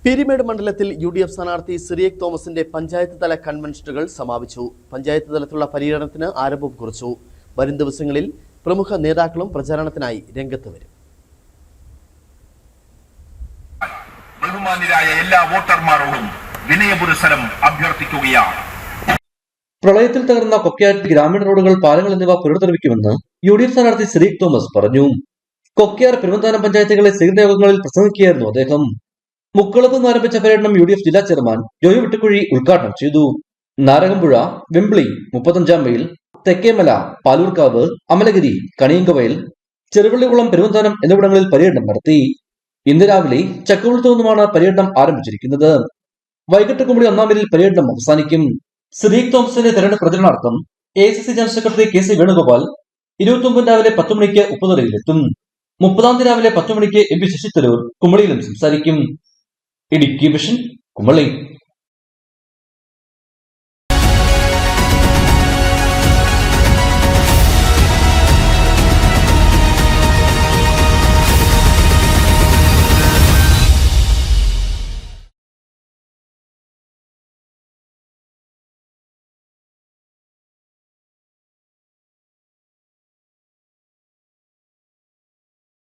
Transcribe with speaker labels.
Speaker 1: പീരിമേട് മണ്ഡലത്തിൽ UDF സ്ഥാനാർത്ഥി സിറിയക് തോമസിന്റെ പഞ്ചായത്ത് തല കൺവെൻഷനുകൾ സമാപിച്ചു. പഞ്ചായത്ത് തലത്തിലുള്ള പര്യടനത്തിന് ആരംഭം കുറിച്ചു. വരും ദിവസങ്ങളിൽ പ്രമുഖ നേതാക്കളും പ്രചാരണത്തിനായി രംഗത്ത് വരും.
Speaker 2: ബഹുമാന്യരായ എല്ലാ വോട്ടർമാരോടും വിനയപുരസ്സരം അഭ്യർത്ഥിക്കുകയാണ്.
Speaker 3: പ്രളയത്തിൽ തകർന്ന കൊക്കയാറ്റ് ഗ്രാമീണ റോഡുകൾ, പാലങ്ങൾ എന്നിവ പുനരുദ്ധരിക്കുമെന്ന് UDF സ്ഥാനാർത്ഥി സിറിയക് തോമസ് പറഞ്ഞു. കൊക്കയാർ, പെരുവന്താനം പഞ്ചായത്തുകളെ സ്വീകരണ യോഗങ്ങളിൽ പ്രസംഗിക്കുകയായിരുന്നു അദ്ദേഹം. മുക്കളത്ത് നിന്ന് ആരംഭിച്ച പര്യടനം UDF ജില്ലാ ചെയർമാൻ ജോയ് വെട്ടുകുഴി ഉദ്ഘാടനം ചെയ്തു. നാരകമ്പുഴ, വെമ്പിളി, 35-ാം മൈൽ, തെക്കേമല, പാലൂർക്കാവ്, അമലഗിരി, കണിയങ്കവയൽ, ചെറുവള്ളികുളം, പെരുവന്താനം എന്നിവിടങ്ങളിൽ പര്യടനം നടത്തി. ഇന്ന് രാവിലെ ചക്കുവളത്തു നിന്നുമാണ് പര്യടനം ആരംഭിച്ചിരിക്കുന്നത്. വൈകിട്ട് കുമ്പളി 1-ാം മൈലിൽ പര്യടനം അവസാനിക്കും. സിറിയക് തോമസിന്റെ തെരഞ്ഞെടുപ്പ് പ്രചരണാർത്ഥം AICC general secretary KC Venugopal 29 രാവിലെ 10 മണിക്ക് ഉപ്പുതറയിലെത്തും. 30-ാം തീയതി രാവിലെ 10 മണിക്ക് MP ശശി തരൂർ കുമളിയിലും സംസാരിക്കും. ഇടുക്കി വിഷൻ, കുമളി.